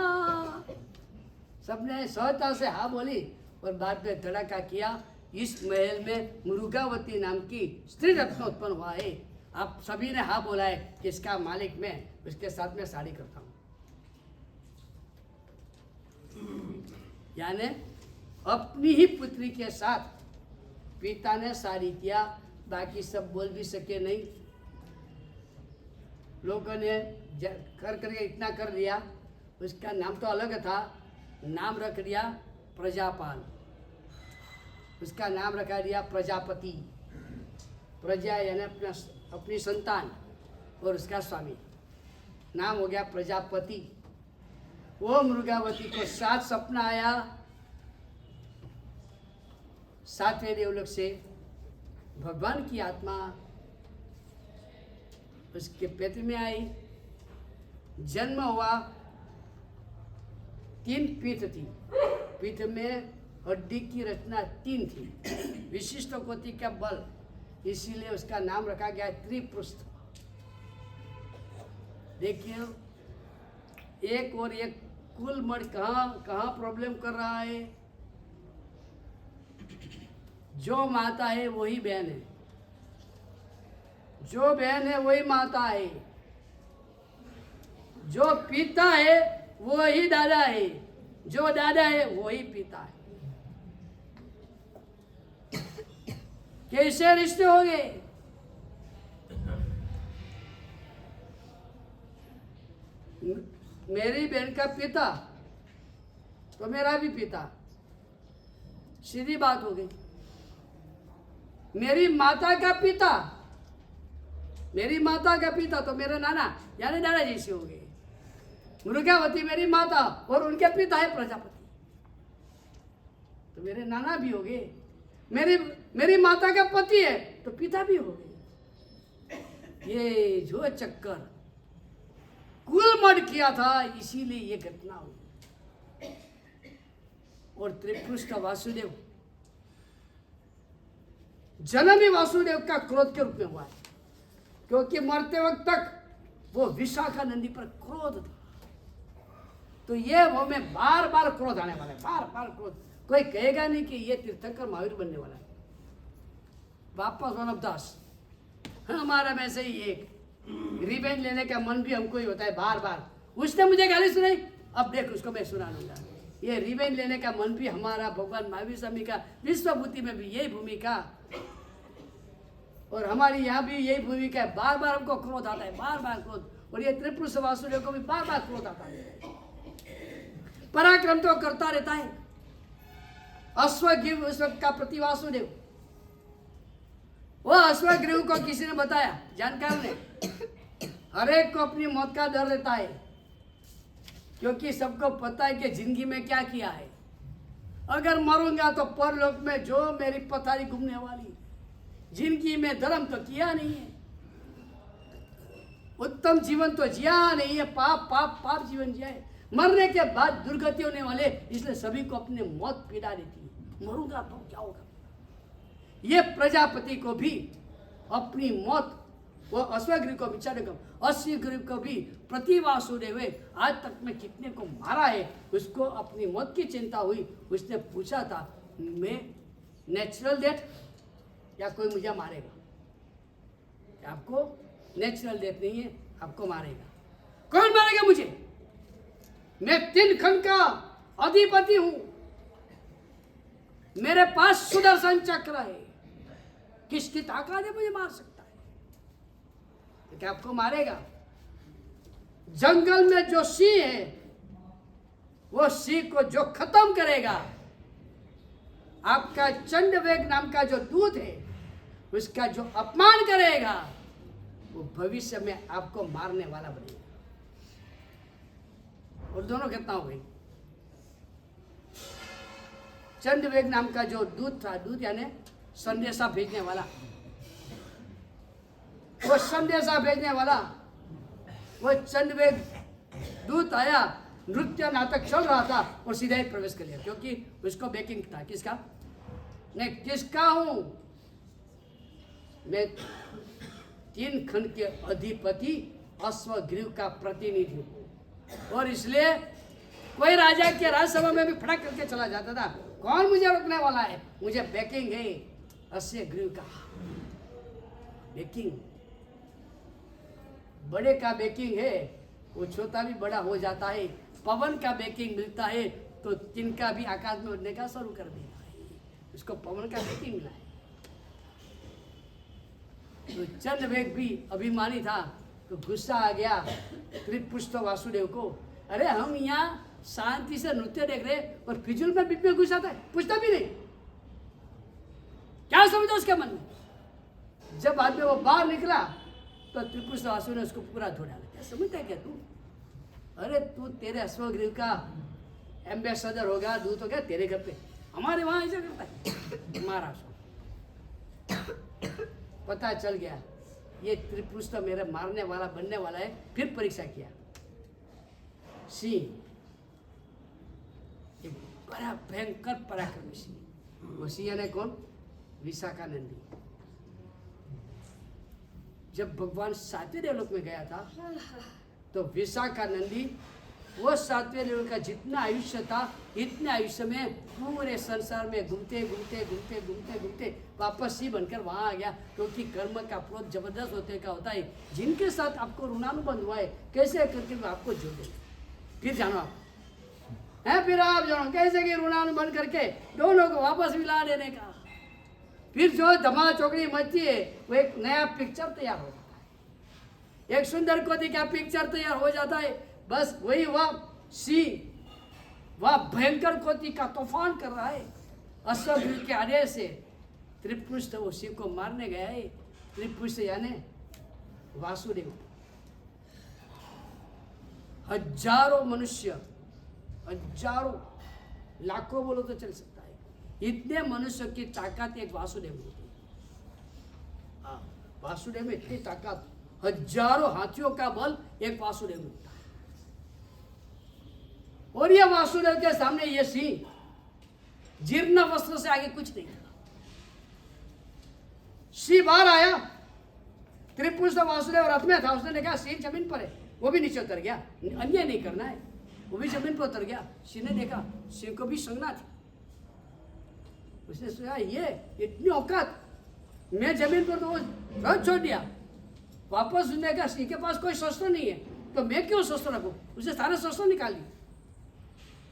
सबने सहजता से हाँ बोली और बाद में धड़ाका किया, इस महल में मृगावती नाम की स्त्री रत्न उत्पन्न हुआ है। आप सभी ने हाँ बोला है कि इसका मालिक मैं, उसके साथ में शादी करता हूँ। यानी अपनी ही पुत्री के साथ पिता ने शादी किया, बाकी सब बोल भी सके नहीं। लोगों ने करके इतना कर दिया, उसका नाम तो अलग था, नाम रख दिया प्रजापाल, उसका नाम रखा दिया प्रजापति। प्रजा यानी अपनी संतान और उसका स्वामी, नाम हो गया प्रजापति। वो मृगावती को 7 सपना आया, 7वें देवलोक से भगवान की आत्मा उसके पेट में आई, जन्म हुआ। 3 पीठ थी, पीठ में हड्डी की रचना 3 थी, विशिष्ट कोटि का बल, इसीलिए उसका नाम रखा गया त्रिपृष्ठ। देखिए, एक और एक कुल मर्ड कहाँ प्रॉब्लम कर रहा है। जो माता है वही बहन है, जो बहन है वही माता है, जो पिता है वही दादा है, जो दादा है वही पिता है। कैसे रिश्ते हो गए? मेरी बहन का पिता तो मेरा भी पिता, सीधी बात हो गई। मेरी माता का पिता, मेरी माता का पिता तो मेरे नाना यानी दादा जैसे हो गए। मृगावती मेरी माता और उनके पिता है प्रजापति, तो मेरे नाना भी हो गए। मेरी माता का पति है तो पिता भी हो गए। ये जो चक्कर कुल मड किया था, इसीलिए ये घटना हुई। और त्रिपुरुष का वासुदेव जन्म ही वासुदेव का क्रोध के रूप में हुआ है, क्योंकि मरते वक्त तक वो विशाखा नंदी पर क्रोध था। तो ये वो में बार बार क्रोध आने वाला है, बार बार क्रोध। कोई कहेगा नहीं कि ये तीर्थंकर महावीर बनने वाला है। वापस वन ऑफ दास हमारा में से ही एक रिवेंज लेने का मन भी हमको ही होता है बार बार। उसने मुझे गाली सुनाई, अब देख उसको मैं सुना लूंगा। ये रिवेंज लेने का मन भी हमारा भगवान महावीर स्वामी का विश्वभूति में भी यही भूमिका, और हमारी यहाँ भी यही भूमिका है। बार बार हमको क्रोध आता है, बार बार क्रोध। और ये त्रिपुर वासुदेव को भी बार बार क्रोध आता है। पराक्रम तो करता रहता है। अश्वग्रीव का प्रति वासुदेव, वो अश्वग्रीव को किसी ने बताया, जानकार ने, हर एक को अपनी मौत का डर रहता है, क्योंकि सबको पता है कि जिंदगी में क्या किया है। अगर मरूंगा तो परलोक में जो मेरी पथारी घूमने वाली, जिंदगी में धर्म तो किया नहीं है, उत्तम जीवन तो जिया नहीं है, पाप पाप पाप जीवन जिया है। मरने के बाद दुर्गति होने वाले, इसलिए सभी को अपनी मौत पीड़ा देती है। मरूंगा तो क्या होगा? ये प्रजापति को भी अपनी मौत, वो अश्वग्रीव को विचार करो, अश्वग्रीव को भी प्रति वासुदेव आज तक में कितने को मारा है, उसको अपनी मौत की चिंता हुई। उसने पूछा था, मैं नेचुरल डेथ या कोई मुझे मारेगा? आपको नेचुरल डेथ नहीं है, आपको मारेगा। कौन मारेगा मुझे? मैं 3 खंड का अधिपति हूं, मेरे पास सुदर्शन चक्र है, किसकी ताकत है मुझे मार सकता है? तो क्या आपको मारेगा? जंगल में जो सिंह है, वो सिंह को जो खत्म करेगा, आपका चंडवेग नाम का जो दूत है, उसका जो अपमान करेगा, वो भविष्य में आपको मारने वाला बनेगा। और दोनों घटना हो गई। चंडवेग नाम का जो दूत था, दूत यानी संदेशा भेजने वाला, वो संदेशा भेजने वाला, वो चंडवेग दूत आया, नृत्य नाटक चल रहा था और सीधा ही प्रवेश कर लिया, क्योंकि उसको बेकिंग था। किसका? मैं किसका हूं? मैं 3 खंड के अधिपति अश्वग्रीव का प्रतिनिधि हूं। और इसलिए कोई राजा के राजसभा में भी फटक करके चला जाता था, कौन मुझे रोकने वाला है? मुझे बैकिंग है अश्वग्रीव का। बैकिंग, बड़े का बैकिंग है, वो छोटा भी बड़ा हो जाता है। पवन का बैकिंग मिलता है तो तिनका भी आकाश में उड़ने का शुरू कर देता है, उसको पवन का बैकिंग मिला है। तो चंडवेग भी अभिमानी था, तो गुस्सा आ गया त्रिपुष्ट वासुदेव को। अरे हम यहाँ शांति से नृत्य देख रहे और फिजूल में बीच में घुसाता है, पूछता भी नहीं। क्या समझा उसके मन में? जब बाद में वो बाहर निकला तो त्रिपुष्ट वासुदेव ने उसको पूरा धो डाला। क्या समझता है क्या तू? अरे तू तेरे अश्वग्रीव का एम्बेसडर होगा, दूत हो गया तेरे घर पे, हमारे वहां ऐसा करता है? महाराष्ट्र पता चल गया ये त्रिपुरुष तो मेरे मारने वाला बनने वाला है। फिर परीक्षा किया। सिंह एक बड़ा भयंकर पराक्रमी सिंह, वो सिंह ने कौन? विशाखा नंदी। जब भगवान 7वें देवलोक में गया था तो विशाखा नंदी वो 7वें लेवल का जितना आयुष्य था, इतने आयुष्य में पूरे संसार में घूमते घूमते घूमते घूमते घूमते वापस ही बनकर वहां आ गया। क्योंकि कर्म का प्रोत जबरदस्त होते का होता है। जिनके साथ आपको ऋणानुबंध हुआ है, कैसे करके मैं आपको जोड़ देंगे। फिर जानो आप है, फिर आप जानो कैसे कि ऋणानुबंध करके दोनों को वापस मिला देने का। फिर जो धमा चौकड़ी मचती है, वो एक नया पिक्चर तैयार हो जाता है, एक सुंदर कोटि का पिक्चर तैयार हो जाता है। बस वही वह भयंकर कोटि का तूफान कर रहा है। अश्वगृह के आदेश से त्रिपुष्ट वो शिव को मारने गया है। त्रिपुष्ट यानी वासुदेव। हजारों मनुष्य, हजारों लाखों बोलो तो चल सकता है, इतने मनुष्य की ताकत एक वासुदेव में होती है। हाँ, वासुदेव में इतनी ताकत, हजारों हाथियों का बल एक वासुदेव में होता है। और ये वासुदेव के सामने ये सिंह जीर्ण वस्त्र से आगे कुछ नहीं था। सिंह बाहर आया, त्रिपुष्ट वासुदेव रथ में था, उसने देखा सिंह जमीन पर है, वो भी नीचे उतर गया। अन्याय नहीं करना है, वो भी जमीन पर उतर गया। सिंह ने देखा, सिंह को भी संज्ञा थी। उसने सोचा ये इतनी औकात, मैं जमीन पर तो वो रथ छोड़ दिया। वापस उसने कहा सिंह के पास कोई शस्त्र नहीं है, तो मैं क्यों शस्त्र रखूं। उसने सारे शस्त्र निकाल लिए।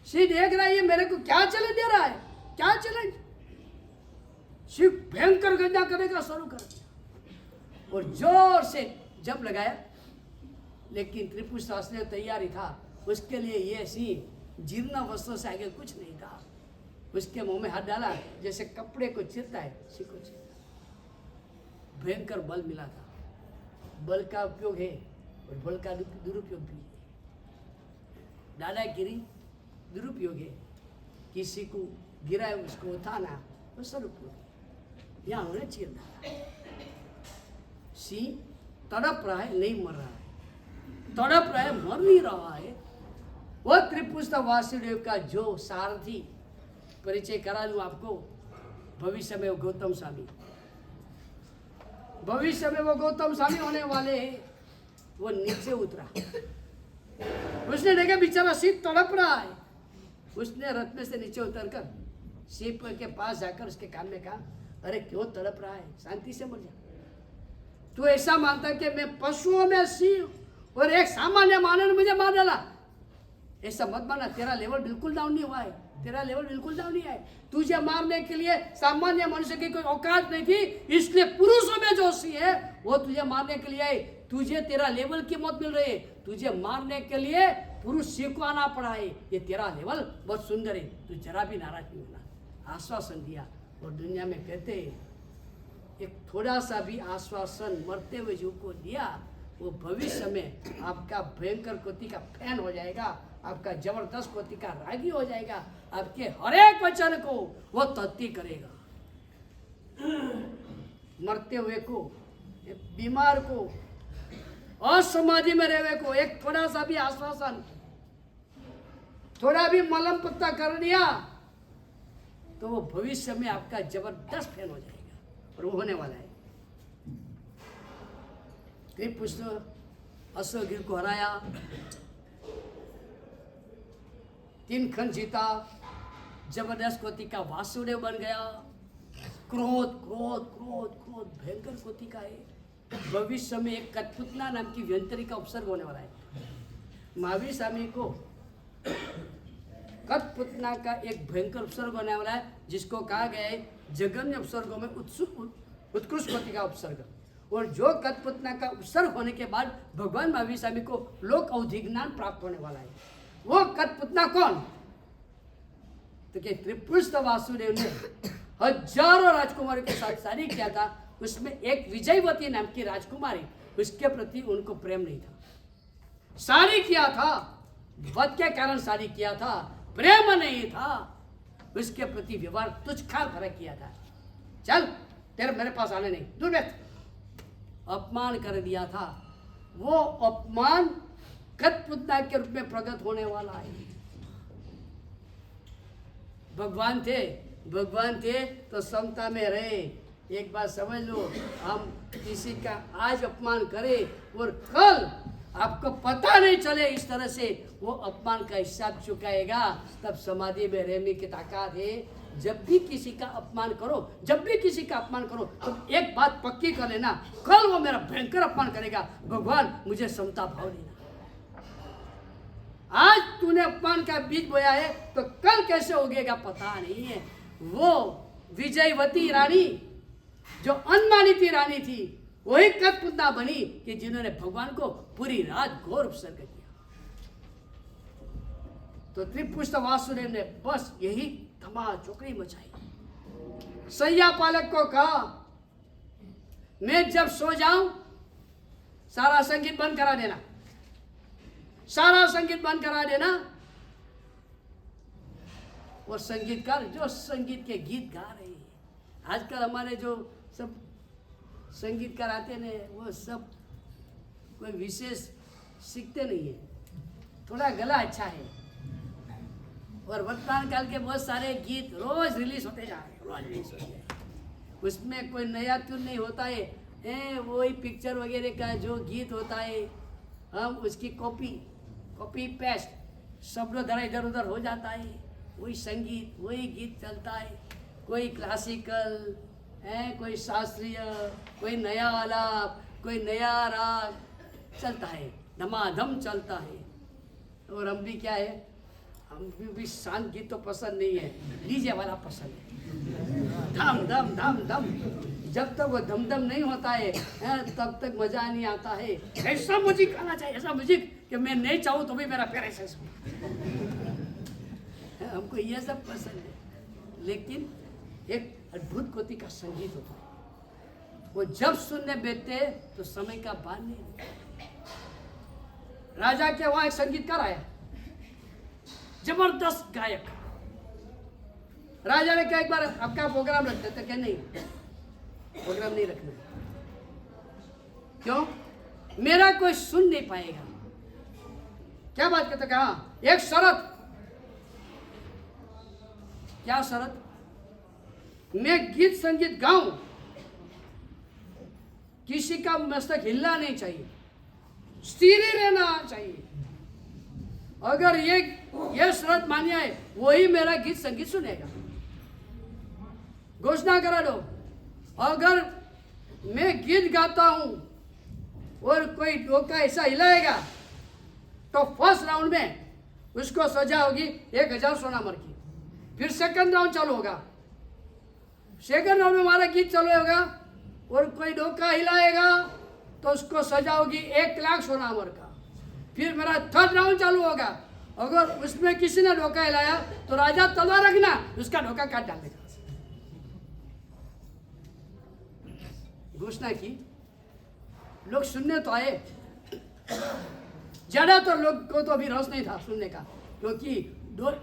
सिंह देख रहा है ये मेरे को क्या चैलेंज दे रहा है, क्या चैलेंज। सिंह भयंकर गंजा करने का शुरू कर दिया और जोर से जब लगाया। लेकिन त्रिपुष्ट वासुदेव तैयारी था, उसके लिए ये सिंह जीर्ण वस्त्रों से आगे कुछ नहीं था। उसके मुंह में हाथ डाला, जैसे कपड़े को चीरता है, सिंह को चीरता। भयंकर बल मिला था। बल का उपयोग है और बल का दुरुपयोग भी है। दादागिरी दुरुपयोग है, किसी को गिराए उसको उठाना वो सदुपयोग है। यहाँ उन्हें चीर डाला। सिंह तड़प रहा है, नहीं मर रहा है, तड़प रहा है, मर नहीं रहा है। वो त्रिपुष्ट वासुदेव का जो सारथी, परिचय करा लूं आपको, भविष्य में वो गौतम स्वामी, भविष्य में वो गौतम स्वामी होने वाले हैं। वो नीचे उतरा, उसने देखा बेचारा सिंह तड़प रहा है। उसने रथ में से नीचे उतरकर सिंह के पास जाकर उसके कान में कहा, अरे क्यों तड़प रहा है, शांति से मर जा। तू ऐसा मानता कि मैं पशुओं में सिंह और एक सामान्य मानव ने मुझे मार डाला, ऐसा मत माना। तेरा लेवल बिल्कुल डाउन नहीं हुआ है, तेरा लेवल बिल्कुल डाउन नहीं है। तुझे मारने के लिए सामान्य मनुष्य की कोई औकात नहीं थी, इसलिए पुरुषों में जो सिंह है वो तुझे मारने के लिए आए। तुझे तेरा लेवल की मौत मिल रही है, तुझे मारने के लिए पुरुष सिंह को आना पड़ा है। ये तेरा लेवल बहुत सुंदर है, तू जरा भी नाराज नहीं होना। आश्वासन दिया। और दुनिया में कहते एक थोड़ा सा भी आश्वासन मरते हुए जीव को दिया, वो भविष्य में आपका भयंकर कोटि का फैन हो जाएगा, आपका जबरदस्त कोटि का रागी हो जाएगा, आपके हर एक वचन को वो तत्ती करेगा। मरते हुए को, बीमार को, असमाधि में रहे को एक थोड़ा सा भी आश्वासन, थोड़ा भी मलम पत्ता कर दिया तो वो भविष्य में आपका जबरदस्त फैन हो जाएगा। और वो होने वाला है। त्रिपुष्ट अश्वगृह को हराया, 3 खंड जीता, जबरदस्त कोटि का वासुदेव बन गया। क्रोध क्रोध क्रोध क्रोध भयंकर कोटि का है। भविष्य में एक कठपुतला नाम की व्यंतरी का उपसर्ग होने वाला है। महावीर स्वामी को कठपुतला का एक भयंकर उपसर्ग होने वाला है, जिसको कहा गया है जघन्य उपसर्गों में उत्कृष्ट कोटि का उपसर्ग। और जो कठपुतला का उपसर्ग होने के बाद भगवान महावीर स्वामी को लोक अवधि ज्ञान प्राप्त होने वाला है। वो कठपुतला कौन? तो क्या त्रिपुष्ट वासुदेव ने हजारों राजकुमारों के साथ शादी किया था, उसमें एक विजयवती नाम की राजकुमारी, उसके प्रति उनको प्रेम नहीं था। शादी किया था, वध के कारण शादी किया था, प्रेम नहीं था। उसके प्रति व्यवहार तुच्छा भरा किया था। चल तेरे मेरे पास आने नहीं, दूर बैठ। अपमान कर दिया था। वो अपमान कठपुतला के रूप में प्रकट होने वाला है। भगवान थे तो समता में रहे। एक बात समझ लो, हम किसी का आज अपमान करें और कल आपको पता नहीं चले, इस तरह से वो अपमान का हिसाब चुकाएगा। तब समाधि में रहने की ताकत है। जब भी किसी का अपमान करो, जब भी किसी का अपमान करो, तो एक बात पक्की कर लेना, कल वो मेरा भयंकर अपमान करेगा, भगवान मुझे समता भाव देना। आज तूने अपमान का बीज बोया है तो कल कैसे उगेगा पता नहीं है। वो विजयवती रानी जो अनमानित रानी थी, वही कठपुतला बनी कि जिन्होंने भगवान को पूरी रात घोर उपसर्ग किया। तो त्रिपुष्ट वासुदेव ने बस यही धमा चौकड़ी मचाई। सैया पालक को कहा, मैं जब सो जाऊं सारा संगीत बंद करा देना, सारा संगीत बंद करा देना। वो संगीतकार जो संगीत के गीत गा रहे हैं, आजकल हमारे जो सब संगीतकार आते हैं वो सब कोई विशेष सीखते नहीं है, थोड़ा गला अच्छा है। और वर्तमान काल के बहुत सारे गीत रोज रिलीज होते जा रहे हैं, रोज रिलीज होते हैं, उसमें कोई नया ट्यून नहीं होता है। वही पिक्चर वगैरह का जो गीत होता है, हम उसकी कॉपी पेस्ट शब्द धरा इधर उधर हो जाता है। वही संगीत वही गीत चलता है, कोई क्लासिकल है, कोई शास्त्रीय, कोई नया आलाप, कोई नया राग चलता है, धमाधम चलता है। और हम भी क्या है, हम भी शांत गीत तो पसंद नहीं है, डीजे वाला पसंद है, धम धम धम धम। जब तक वो धम धम नहीं होता है तब तक मजा नहीं आता है। ऐसा म्यूजिक आना चाहिए, ऐसा म्यूजिक कि मैं नहीं चाहूँ तो भी मेरा पैर ऐसे हमको ये सब पसंद है। लेकिन एक अद्भुत कोटि का संगीत होता है, वो जब सुनने बैठते तो समय का भान नहीं। राजा के वहां एक संगीतकार आया, जबरदस्त गायक। राजा ने कहा एक बार आपका प्रोग्राम रखते थे, क्या नहीं प्रोग्राम नहीं रखना। क्यों? मेरा कोई सुन नहीं पाएगा। क्या बात करते? कहा एक शर्त। क्या शर्त? मैं गीत संगीत गाऊं, किसी का मस्तक हिलना नहीं चाहिए, स्थिर ही रहना चाहिए। अगर ये शर्त मान्य है, वही मेरा गीत संगीत सुनेगा। घोषणा करा दो, अगर मैं गीत गाता हूं और कोई डोका ऐसा हिलाएगा तो फर्स्ट राउंड में उसको सजा होगी 1000 सोना मर की। फिर सेकंड राउंड चालू होगा, सेकंड राउंड में हमारा गीत चालू होगा और कोई डोका हिलाएगा तो उसको सजा होगी 1 लाख सोना मर का। फिर मेरा थर्ड राउंड चालू होगा, अगर उसमें किसी ने डोका हिलाया तो राजा तलवार रखना, उसका डोका काट डालेगा। घोषणा की। लोग सुनने तो आए, ज्यादातर लोग को तो अभी रस नहीं था सुनने का, क्योंकि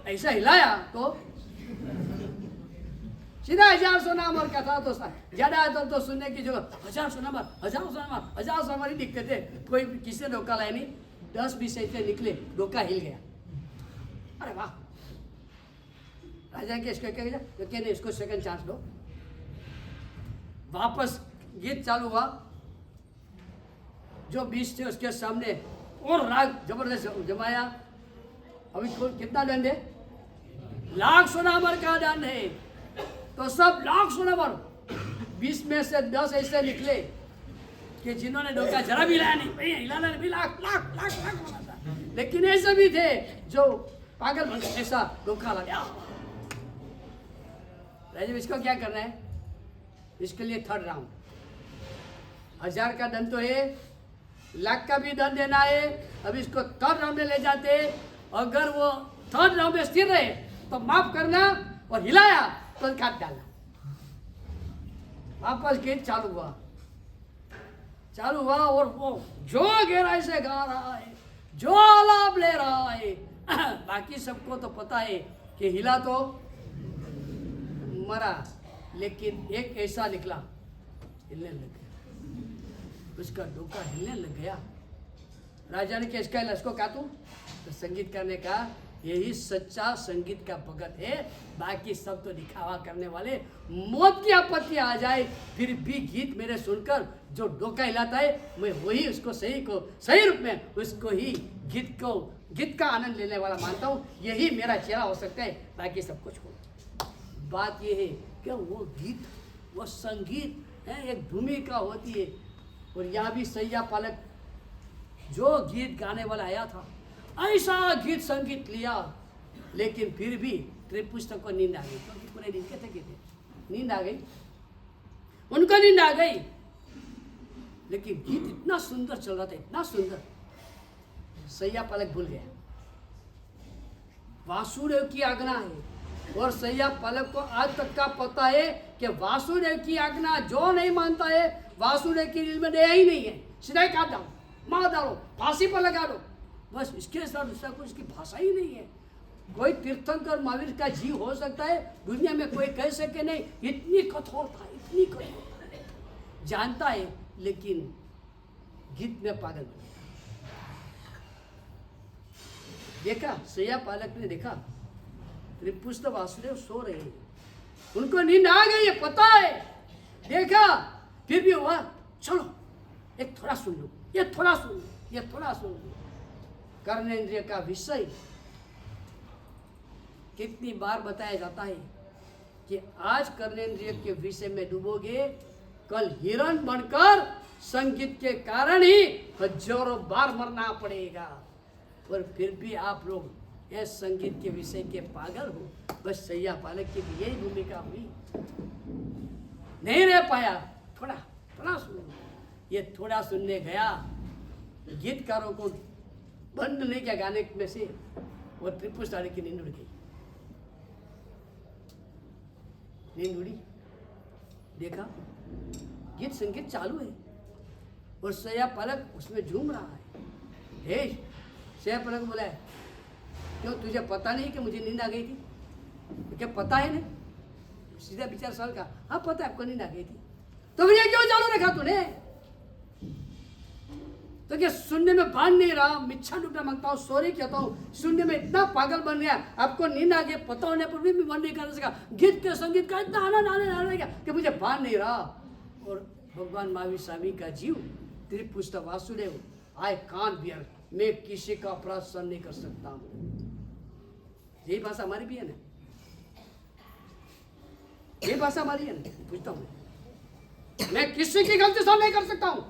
ऐसा हिलाया तो सीधा 1000 सोना मर का था। तो ज्यादातर तो सुनने की जो 1000 सोना मर ही दिखते थे। कोई किसी ने डोका लाया नहीं, 10-20 ऐसे निकले, डोका हिल गया। अरे वाह, राजा के इसको क्या तो कहने इसको सेकंड चांस दो। वापस गीत चालू हुआ, जो 20 थे उसके सामने और राग जबरदस्त जमाया। अभी कितना दंड है? 1 लाख सोना मर का दंड है। तो सब 1 लाख सोना मर, 20 में से 10 ऐसे निकले कि जिन्होंने डोका जरा भी हिलाया नहीं, हिलाना नहीं, लाख होना था। लेकिन ऐसे भी थे जो पागल बन गए, ऐसा डोका लगा। राजीव इसको क्या करना है? इसके लिए थर्ड राउंड 1000 का दंड तो है, 1 लाख का भी दंड देना है। अब इसको थर्ड राउंड में ले जाते, अगर वो थर्ड राउंड में स्थिर रहे तो माफ करना, और हिलाया तो काट डालना। वापस गीत चालू हुआ और वो जो गहराई से गा रहा है, जो आलाप ले रहा है, बाकी सबको तो पता है कि हिला तो मरा, लेकिन एक ऐसा निकला हिलने लग गया, उसका डोका हिलने लग गया। राजा ने क्या इसका लश्को काटू? तो संगीतकार ने कहा यही सच्चा संगीत का भगत है। बाकी सब तो दिखावा करने वाले, मौत की आपत्ति आ जाए फिर भी गीत मेरे सुनकर जो डोका हिलाता है, मैं वही उसको सही रूप में उसको ही गीत का आनंद लेने वाला मानता हूँ। यही मेरा चेहरा हो सकता है, बाकी सब कुछ हो। बात यह है कि वो गीत, वो संगीत है, एक भूमिका होती है। और यहाँ भी सैया पालक जो गीत गाने वाला आया था, ऐसा गीत संगीत लिया, लेकिन फिर भी त्रिपुष्टक को नींद आ गई। क्योंकि पूरे नींद कहते नींद आ गई, उनको नींद आ गई। लेकिन गीत इतना सुंदर चल रहा था, इतना सुंदर, सैया पालक भूल गया। वासुदेव की आज्ञा है, और सैया पालक को आज तक का पता है कि वासुदेव की आज्ञा जो नहीं मानता है, वासुदेव की दिल में दया ही नहीं है, सीधा काट डालो, मार डालो, फांसी पर लगा दो, बस इसके साथ दूसरा कुछ इसकी भाषा ही नहीं है। कोई तीर्थंकर महावीर का जीव हो सकता है, दुनिया में कोई कह सके नहीं। इतनी कठोरता, इतनी कठोरता, जानता है लेकिन गीत में पागल बन गया। देखा सैया पालक ने देखा त्रिपुष्ट वासुदेव सो रहे हैं, उनको नींद आ गई है, पता है। देखा फिर भी हुआ, चलो एक थोड़ा सुन लो, ये थोड़ा सुन लो, ये थोड़ा सुन लो। कर्णेंद्रिय का विषय कितनी बार बताया जाता है कि आज कर्णेंद्रिय के विषय में डूबोगे, कल हिरण बनकर संगीत के कारण ही हजारों बार मरना पड़ेगा। और फिर भी आप लोग इस संगीत के विषय के पागल हो। बस सैया पालक की भी यही भूमिका हुई, नहीं रह पाया। थोड़ा थोड़ा सुनो, ये थोड़ा सुनने गया, गीतकारों को बंद नहीं किया गाने में से, वो त्रिपुष्टारी की नींद उड़ गई। नींद उड़ी, देखा गीत संगीत चालू है और सैया पालक उसमें झूम रहा है। सैया पालक बोला है, क्यों तुझे पता नहीं कि मुझे नींद आ गई थी? तो क्या पता है नहीं? सीधा विचार सवाल का, हाँ पता है आपको नींद आ गई थी, तो मुझे क्यों चालू रखा तूने? तो क्या सुनने में भान नहीं रहा? मिच्छा डूबना मांगता हूँ, सॉरी कहता हूँ, सुनने में इतना पागल बन गया, आपको नींद आ गई, पता होने पर भी मन नहीं कर सका। गीत के संगीत का इतना आनंद आने गया कि मुझे भान नहीं रहा। और भगवान महावीर स्वामी का जीव Tripushta Vasudev, I can't beer, मैं किसी का अपराध सहन नहीं कर सकता हूँ। यही भाषा हमारी भी है ना, यही भाषा हमारी है ना। पूछता हूँ मैं किसी की गलती सहन नहीं कर सकता हूँ।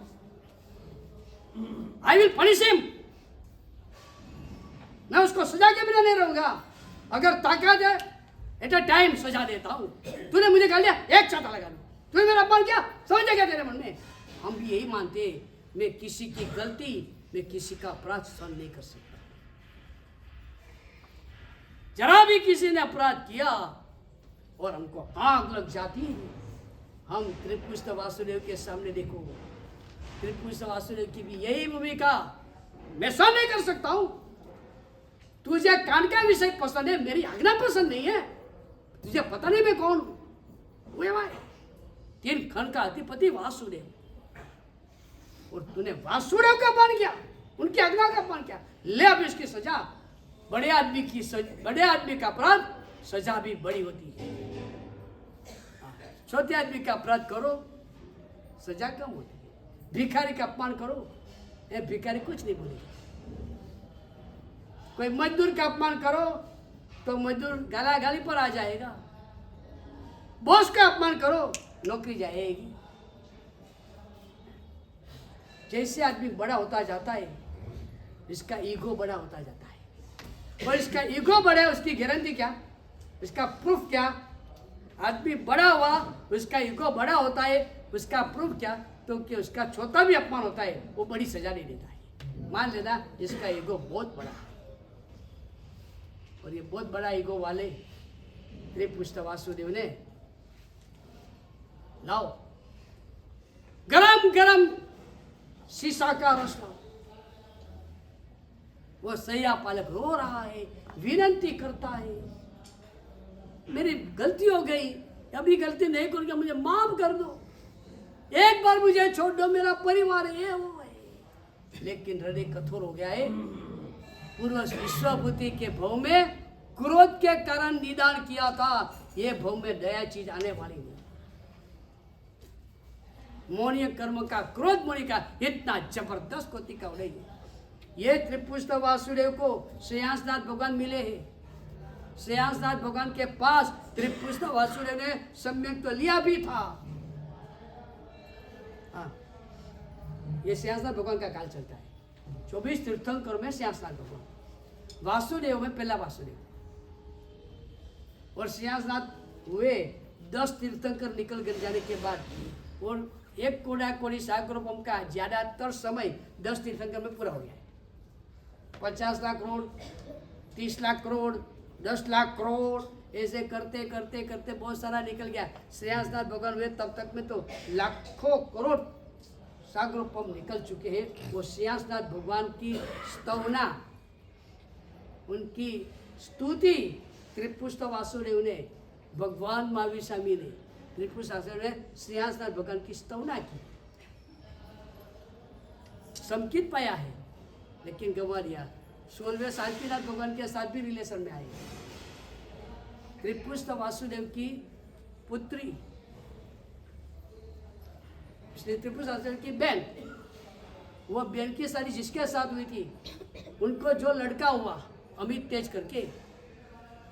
I will punish him. मैं उसको सजा के बिना नहीं रहूंगा। अगर ताकत है एट अ टाइम सजा देता हूँ। तूने मुझे कह लिया, एक छाता लगा दो, तूने मेरा अपमान किया, समझ क्या तेरे मन में? हम भी यही मानते, मैं किसी की गलती, मैं किसी का अपराध सहन नहीं कर सकता। जरा भी किसी ने अपराध किया और हमको आग लग जाती है। हम त्रिपुष्ट वासुदेव के सामने देखो, त्रिपुष्ट वासुदेव की भी यही भूमिका, मैं सहन नहीं कर सकता हूं। तुझे कान का विषय पसंद है, मेरी आज्ञा पसंद नहीं है। तुझे पता नहीं मैं कौन हूं? तीन खंड का अधिपति वासुदेव, और तूने वासुदेव का अपमान किया, उनकी आज्ञा का अपमान किया। ले अब इसकी सजा। बड़े आदमी का अपराध सजा भी बड़ी होती है। छोटे आदमी का अपराध करो, सजा कम होती है। भिखारी का अपमान करो, ये भिखारी कुछ नहीं बोलेगा। कोई मजदूर का अपमान करो तो मजदूर गाली पर आ जाएगा। बॉस का अपमान करो, नौकरी जाएगी। जैसे आदमी बड़ा होता जाता है, इसका ईगो बड़ा होता जाता है। और इसका ईगो बड़ा है, उसकी गारंटी क्या, इसका प्रूफ क्या? आदमी बड़ा हुआ, उसका ईगो बड़ा होता है, उसका प्रूफ क्या? तो कि उसका छोटा भी अपमान होता है, वो बड़ी सजा नहीं देता है। मान लेना इसका ईगो बहुत बड़ा है, और ये बहुत बड़ा ईगो वाले त्रिपुष्ट वासुदेव ने, लाओ गरम गरम शीशा का रस लाओ। वो सैया पालक रो रहा है, विनती करता है, मेरी गलती हो गई, अभी गलती नहीं करूंगा, मुझे माफ कर दो, एक बार मुझे छोड़ दो, मेरा परिवार है, वो है। लेकिन हृदय कठोर हो गया है, पूर्व विश्वभूति के भव में क्रोध के कारण निदान किया था। ये भव में दया चीज आने वाली नहीं। मौनीय कर्म का, क्रोध मुनि का इतना जबरदस्त कोटि का उदय है। ये त्रिपुष्ट वासुदेव को श्रेयांसनाथ भगवान मिले हैं। श्रेयांसनाथ भगवान के पास त्रिपुष्ट वासुदेव ने सम्यक तो लिया भी था। हाँ, ये श्रेयांसनाथ भगवान का काल चलता है। 24 तीर्थंकर में श्रेयांसनाथ भगवान, वासुदेव में पहला वासुदेव, और श्रेयांसनाथ हुए 10 तीर्थंकर निकल कर जाने के बाद, और एक कोड़ा-कोड़ी सागरोपम का ज्यादातर समय 10 तीर्थंकर में पूरा हो गया है। 50 लाख करोड़, 30 लाख करोड़, 10 लाख करोड़, ऐसे करते करते करते बहुत सारा निकल गया। श्रेयांसनाथ भगवान हुए तब तक में तो लाखों करोड़ सागरोपम निकल चुके हैं। वो श्रेयांसनाथ भगवान की स्तवना, उनकी स्तुति त्रिपुष्ट वासुदेव ने, भगवान महावीर स्वामी ने, त्रिपुष्ट वासुदेव ने श्रेयांसनाथ भगवान की स्तवना की। समकित पाया है लेकिन गंवा दिया। 16वें शांतिनाथ भगवान के साथ भी रिलेशन में आए। त्रिपुष्ट वासुदेव की पुत्री, श्री त्रिपुष्ट वासुदेव की बहन, वो बहन की शादी जिसके साथ हुई थी, उनको जो लड़का हुआ अमित तेज करके,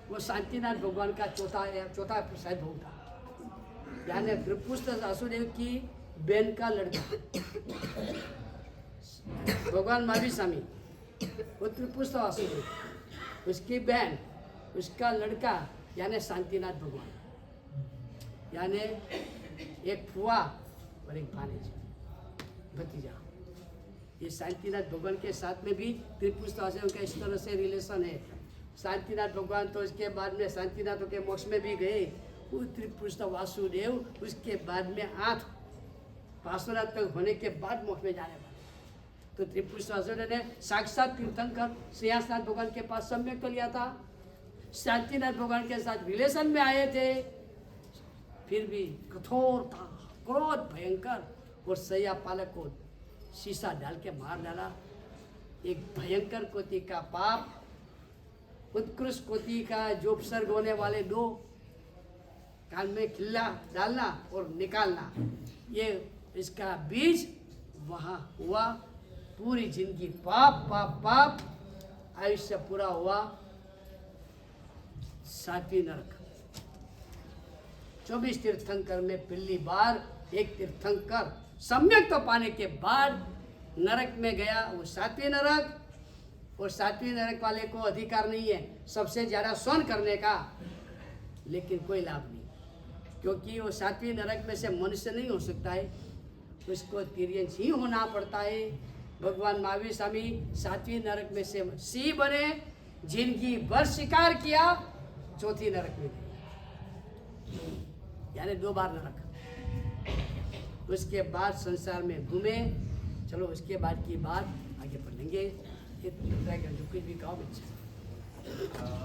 वो शांतिनाथ भगवान का चौथा शायद भोग था। यानी त्रिपुष्ट वासुदेव की बहन का लड़का भगवान महावीर स्वामी, वो त्रिपुष्ट वासुदेव, उसकी बहन, उसका लड़का यानी शांतिनाथ भगवान, यानी एक फुआ और एक भानेज, भतीजा। ये शांतिनाथ भगवान के साथ में भी त्रिपुष्ट वासुदेव का इस तरह से रिलेशन है। शांतिनाथ भगवान तो इसके बाद में शांतिनाथ के मोक्ष में भी गए। वो त्रिपुष्ट वासुदेव उसके बाद में 8 पार्श्वनाथ तक होने के बाद मोक्ष में जाने वाले। तो त्रिपुष्ट वासुदेव ने साक्षात तीर्थंकर श्रेयांसनाथ भगवान के पास सम्यक लिया था। शांतिनाथ भगवान के साथ रिलेशन में आए थे, फिर भी कठोर था, क्रोध भयंकर, और सैया पालक को शीशा डाल के मार डाला। एक भयंकर कोटि का पाप, उत्कृष्ट कोटि का जो उपसर्ग होने वाले 2, कान में खिल्ला डालना और निकालना, ये इसका बीज वहाँ हुआ। पूरी जिंदगी पाप पाप पाप, आयुष्य पूरा हुआ 7वीं नरक। 24 तीर्थंकर में पहली बार एक तीर्थंकर सम्यक तो पाने के बाद नरक में गया, वो 7वीं नरक। और 7वीं नरक वाले को अधिकार नहीं है सबसे ज्यादा सहन करने का, लेकिन कोई लाभ नहीं, क्योंकि वो 7वीं नरक में से मनुष्य नहीं हो सकता है, उसको तिर्यंश ही होना पड़ता है। भगवान महावीर स्वामी 7वीं नरक में से सिंह बने, जिंदगी भर शिकार किया, 4थी नरक में गए, यानी 2 बार नरक। उसके बाद संसार में घूमे। चलो उसके बाद की बात आगे बढ़ेंगे। कुछ भी कहो बच्चे।